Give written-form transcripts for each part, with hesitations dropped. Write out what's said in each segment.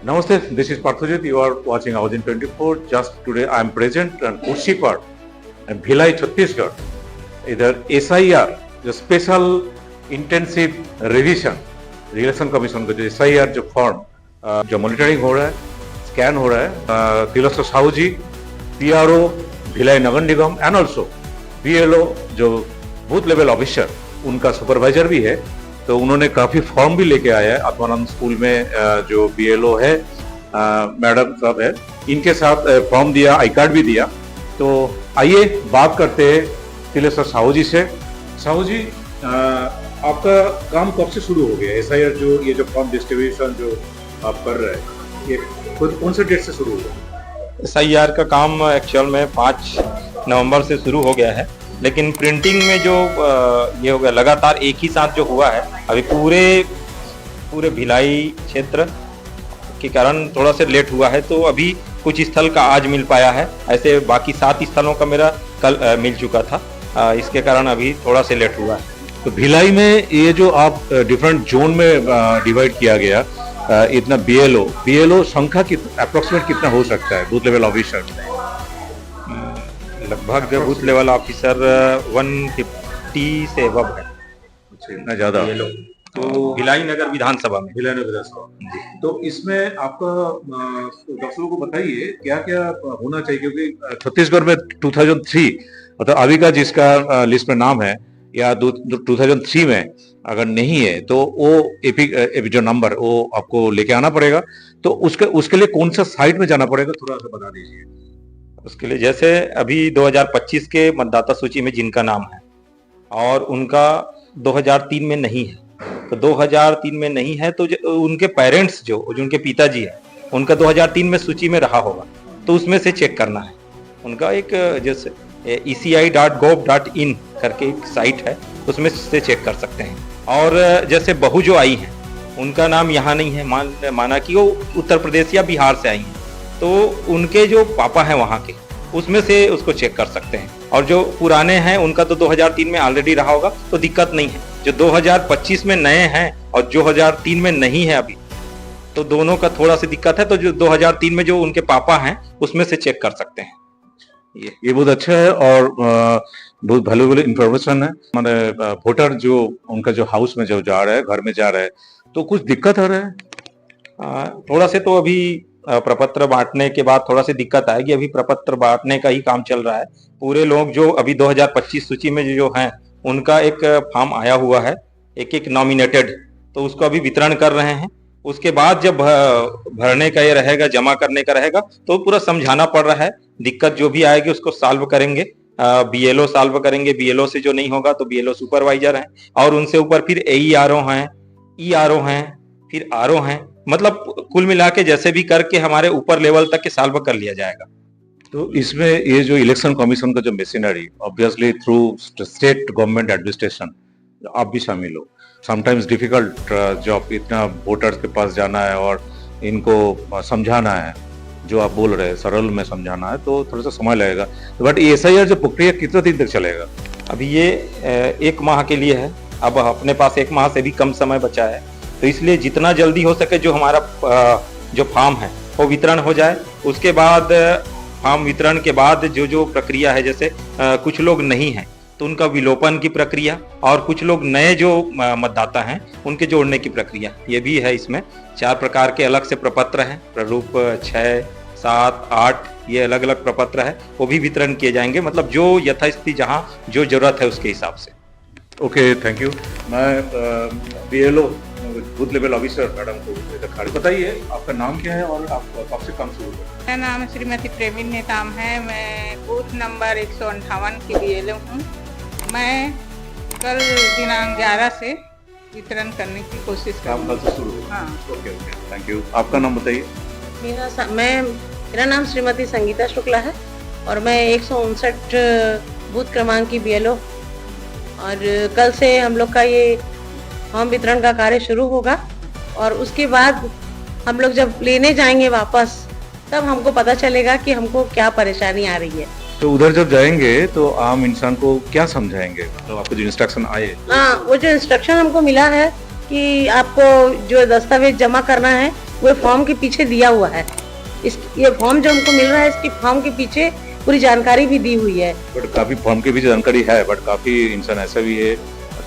Namaste, this is Parthojit. You are watching Awazin 24. Just today I am present at Kurshipar and Bhilai, Chhattisgarh. इधर SIR जो special intensive revision election commission का जो SIR जो form जो monitoring हो रहा है, स्कैन हो रहा है, तिलक साहू जी, PRO Bhilai Nagar Nigam and also BLO जो बूथ लेवल ऑफिसर उनका सुपरवाइजर भी है, तो उन्होंने काफी फॉर्म भी लेके आया है। आत्मानंद स्कूल में जो BLO है मैडम साहब है, इनके साथ फॉर्म दिया, आई कार्ड भी दिया। तो आइए बात करते हैं तिलेश्वर साहू जी से। साहू जी, आपका काम कब से शुरू हो गया? SIR जो ये जो फॉर्म डिस्ट्रीब्यूशन जो आप कर रहे हैं, ये कौन से डेट से शुरू हुआ? SIR का काम एक्चुअल में 5 नवंबर से शुरू हो गया है, लेकिन प्रिंटिंग में जो ये हो गया लगातार एक ही साथ जो हुआ है, अभी पूरे भिलाई क्षेत्र के कारण थोड़ा सा लेट हुआ है। तो अभी कुछ स्थल का आज मिल पाया है, ऐसे बाकी 7 स्थलों का मेरा कल मिल चुका था, इसके कारण अभी थोड़ा सा लेट हुआ है। तो भिलाई में ये जो आप डिफरेंट जोन में डिवाइड किया गया, इतना BLO संख्या अप्रोक्सीमेट कितना हो सकता है बूथ लेवल ऑफिसर? लगभग बूथ लेवल ऑफिसर 150 से अबव है। इतना ज्यादा? तो भिलाई नगर विधानसभा में। भिलाई नगर विधानसभा। तो इसमें आपका दर्शकों को बताइए क्या क्या होना चाहिए, क्योंकि छत्तीसगढ़ में 2003 मतलब अभी का जिसका लिस्ट में नाम है या 2003 में अगर नहीं है तो वो एपिक जो नंबर वो आपको लेके आना पड़ेगा। तो उसके लिए कौन सा साइट में जाना पड़ेगा, थोड़ा सा बता दीजिए। उसके लिए जैसे अभी 2025 के मतदाता सूची में जिनका नाम है और उनका 2003 में नहीं है, तो 2003 में नहीं है तो उनके पेरेंट्स जो उनके पिताजी है उनका 2003 में सूची में रहा होगा, तो उसमें से चेक करना है। उनका एक जैसे eci.gov.in करके एक साइट है, उसमें से चेक कर सकते हैं। और जैसे बहू जो आई हैं उनका नाम यहाँ नहीं है, माना कि वो उत्तर प्रदेश या बिहार से आई हैं, तो उनके जो पापा हैं वहाँ के, उसमें से उसको चेक कर सकते हैं। और जो पुराने हैं उनका तो 2003 में ऑलरेडी रहा होगा, तो दिक्कत नहीं है। जो 2025 में नए हैं और जो 2003 में नहीं है अभी, तो दोनों का थोड़ा सी दिक्कत है। तो जो 2003 में जो उनके पापा हैं उसमें से चेक कर सकते हैं। ये बहुत अच्छा है और बहुत वैल्यूएबल इंफॉर्मेशन है। माने वोटर जो उनका जो हाउस में जो जा रहा है, घर में जा रहा है, तो कुछ दिक्कत आ रहा है? थोड़ा से तो अभी प्रपत्र बांटने के बाद थोड़ा सी दिक्कत आएगी। अभी प्रपत्र बांटने का ही काम चल रहा है। पूरे लोग जो अभी 2025 सूची में जो हैं उनका एक फॉर्म आया हुआ है, एक नॉमिनेटेड, तो उसको अभी वितरण कर रहे हैं। उसके बाद जब भरने का ये रहेगा, जमा करने का रहेगा, तो पूरा समझाना पड़ रहा है। दिक्कत जो भी आएगी उसको सॉल्व करेंगे, BLO सॉल्व करेंगे। BLO से जो नहीं होगा तो BLO सुपरवाइजर हैं, और उनसे ऊपर फिर AERO हैं, ERO हैं, फिर RO हैं। मतलब कुल मिला के जैसे भी करके हमारे ऊपर लेवल तक के सॉल्व कर लिया जाएगा। तो इसमें ये जो इलेक्शन कमीशन का जो machinery, obviously through state government administration आप भी शामिल हो। समटाइम्स डिफिकल्ट जॉब, इतना वोटर्स के पास जाना है और इनको समझाना है, जो आप बोल रहे हैं सरल में समझाना है, तो थोड़ा सा समय लगेगा। बट ये SIR जो प्रक्रिया कितना दिन तक चलेगा? अभी ये 1 माह के लिए है। अब अपने पास 1 माह से भी कम समय बचा है, तो इसलिए जितना जल्दी हो सके जो हमारा जो फॉर्म है वो वितरण हो जाए। उसके बाद फॉर्म वितरण के बाद जो प्रक्रिया है, जैसे कुछ लोग नहीं हैं तो उनका विलोपन की प्रक्रिया, और कुछ लोग नए जो मतदाता हैं उनके जोड़ने की प्रक्रिया, ये भी है। इसमें 4 प्रकार के अलग से प्रपत्र हैं, प्रारूप 6, 7, 8, ये अलग अलग प्रपत्र है, वो भी वितरण किए जाएंगे। मतलब जो यथास्थिति जहाँ जो जरूरत है उसके हिसाब से। Okay, thank you. मैं BLO booth level officer madam को बताइए आपका नाम क्या है और आप कब से काम शुरू करें? मेरा नाम श्रीमती प्रेमी नेताम है। मैं बूथ नंबर 158 की BLO हूँ। मैं कल दिनांक 11 से वितरण करने की कोशिश काम कल से शुरू? हाँ। Okay, thank you. आपका नाम बताइए। मेरा नाम श्रीमती संगीता शुक्ला है और मैं 159 बूथ क्रमांक की BLO, और कल से हम लोग का ये फॉर्म वितरण का कार्य शुरू होगा। और उसके बाद हम लोग जब लेने जाएंगे वापस, तब हमको पता चलेगा कि हमको क्या परेशानी आ रही है। तो उधर जब जाएंगे तो आम इंसान को क्या समझाएंगे, मतलब आपको जो इंस्ट्रक्शन आए? हाँ, वो जो इंस्ट्रक्शन हमको मिला है कि आपको जो दस्तावेज जमा करना है वो फॉर्म के पीछे दिया हुआ है। ये फॉर्म जो हमको मिल रहा है, इसकी फॉर्म के पीछे पूरी जानकारी भी दी हुई है। बट काफी फॉर्म की भी जानकारी है, बट काफी इंसान ऐसा भी है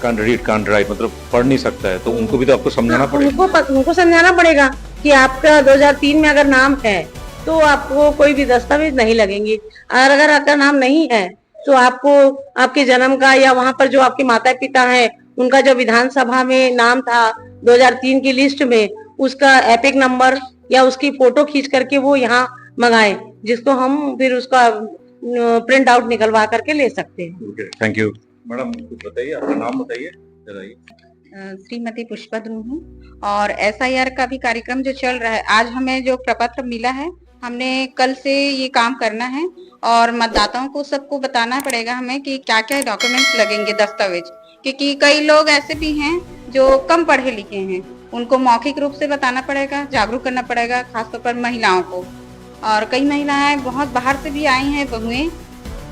कांट रीड कांट राइट, मतलब पढ़ नहीं सकता है, तो उनको भी तो आपको समझाना पड़ेगा। उनको समझाना पड़ेगा कि आपका 2003 में अगर नाम है तो आपको कोई भी दस्तावेज नहीं लगेंगे, और अगर आपका नाम नहीं है तो आपको आपके जन्म का या वहाँ पर जो आपके माता पिता हैं उनका जो विधानसभा में नाम था 2003 की लिस्ट में, उसका एपिक नंबर या उसकी फोटो खींच करके वो यहाँ मंगाए, जिसको हम फिर उसका प्रिंट आउट निकलवा करके ले सकते हैं। थैंक यू मैडम, कुछ बताइए, आपका नाम बताइए। श्रीमती पुष्पा ध्रुव हूँ और एसआईआर का भी कार्यक्रम जो चल रहा है, आज हमें जो प्रपत्र मिला है, हमने कल से ये काम करना है और मतदाताओं को सबको बताना पड़ेगा हमें कि क्या क्या डॉक्यूमेंट्स लगेंगे, दस्तावेज, क्योंकि कई लोग ऐसे भी हैं जो कम पढ़े लिखे हैं, उनको मौखिक रूप से बताना पड़ेगा, जागरूक करना पड़ेगा, खासतौर पर महिलाओं को। और कई महिलाएं बहुत बाहर से भी आई हैं, बहुएं,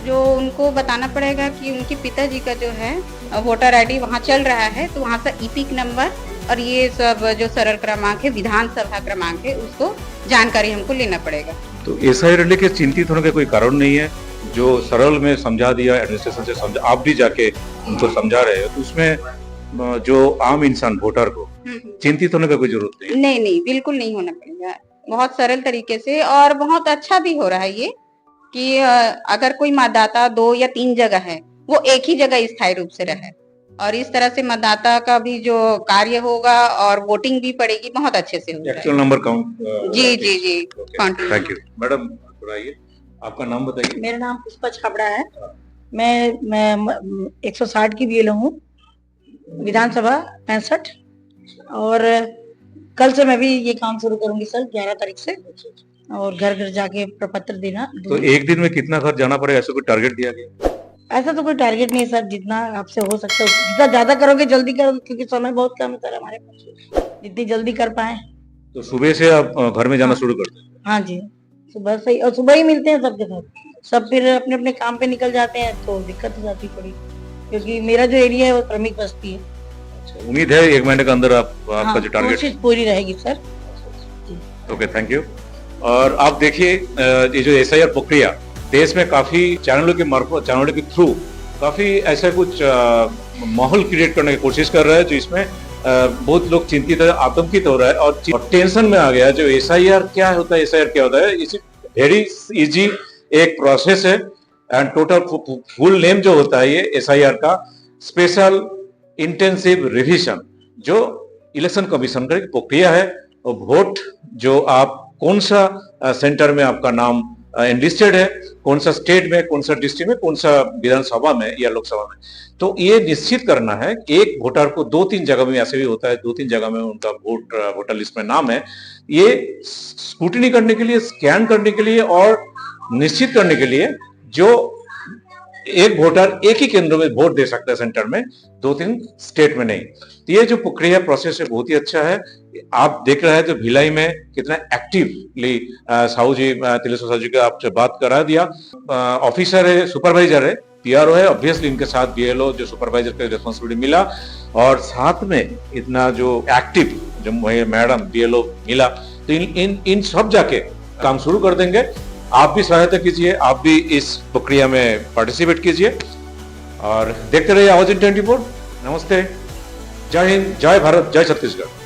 जो उनको बताना पड़ेगा कि उनके पिताजी का जो है वोटर आईडी वहाँ चल रहा है, तो वहाँ से ईपिक नंबर और ये सब जो सरल क्रमांक है, विधानसभा क्रमांक है, उसको जानकारी हमको लेना पड़ेगा। तो एसआईआर लेके चिंतित होने का कोई कारण नहीं है, जो सरल में समझा दिया, एडमिनिस्ट्रेशन से समझा, आप भी जाके उनको समझा रहे हो, तो उसमें जो आम इंसान वोटर को चिंतित होने का कोई जरूरत नहीं। नहीं, बिल्कुल नहीं होना पड़ेगा, बहुत सरल तरीके से, और बहुत अच्छा भी हो रहा है ये कि अगर कोई मतदाता 2 या 3 जगह है, वो एक ही जगह स्थायी रूप से रहे, और इस तरह से मतदाता का भी जो कार्य होगा और वोटिंग भी पड़ेगी, बहुत अच्छे से होगा। Actual number count. जी। थैंक यू मैडम, बताइए आपका नाम बताइए। मेरा नाम पुष्पा छाबड़ा है, मैं 160 की बीएलओ हूँ, विधानसभा 65, और कल से मैं भी ये काम शुरू करूंगी सर, 11 तारीख से, और घर घर जाके प्रपत्र देना। तो एक दिन में कितना घर जाना पड़ेगा, ऐसा कोई टारगेट दिया गया? ऐसा तो कोई टारगेट नहीं है सर, जितना आपसे हो सकता है, जितना ज्यादा करोगे जल्दी करोगे, क्योंकि समय बहुत कम है सर हमारे पास, जितनी जल्दी कर पाए। तो सुबह से आप घर में जाना शुरू कर दें? हाँ जी, सुबह से ही, और सुबह ही मिलते हैं सबके साथ, सब फिर अपने अपने काम पे निकल जाते हैं, तो दिक्कत हो जाती थोड़ी, क्योंकि मेरा जो एरिया है वो श्रमिक बस्ती है। उम्मीद है 1 महीने के अंदर आपका जो टारगेट, कोशिश पूरी रहेगी सर। Okay, thank you. और आप देखिए, ये जो एसआईआर प्रक्रिया देश में काफी चैनलों के मार्फत, चैनलों के थ्रू काफी ऐसा कुछ माहौल क्रिएट करने की कोशिश कर रहा है, जो इसमें बहुत लोग चिंतित है, आतंकित हो रहा है और टेंशन में आ गया है। जो एसआईआर क्या होता है, एसआईआर क्या होता है, इस वेरी इजी एक प्रोसेस है, एंड टोटल फुल नेम जो होता है ये एसआईआर का, स्पेशल इंटेंसिव रिवीजन, जो इलेक्शन कमीशन का एक प्रक्रिया है। और वोट जो आप कौन सा सेंटर में आपका नाम एनलिस्टेड है, कौन सा स्टेट में, कौन सा डिस्ट्रिक्ट में, कौन सा विधानसभा में या लोकसभा में, तो ये निश्चित करना है। एक वोटर को 2-3 जगह में, ऐसे भी होता है 2-3 जगह में उनका वोटर लिस्ट में नाम है, ये स्क्रूटिनी करने के लिए, स्कैन करने के लिए और निश्चित करने के लिए जो एक वोटर एक ही केंद्र में वोट दे सकता है, सेंटर में, 2-3 स्टेट में नहीं। तो ये जो प्रक्रिया प्रोसेस है बहुत ही अच्छा है। आप देख रहे हैं तो भिलाई में कितना एक्टिवली साहू जी, तिलेश्वर साहू जी का आप बात करा दिया, ऑफिसर है, सुपरवाइजर है, पीआरओ है, ऑब्वियसली इनके साथ बीएलओ जो सुपरवाइजर का रिस्पॉन्सिबिलिटी मिला, और साथ में इतना जो एक्टिव जो मैडम बीएलओ मिला, तो इन सब जाके काम शुरू कर देंगे। आप भी सहायता कीजिए, आप भी इस प्रक्रिया में पार्टिसिपेट कीजिए और देखते रहिए आवाज इन 24। नमस्ते, जय हिंद, जय भारत, जय छत्तीसगढ़।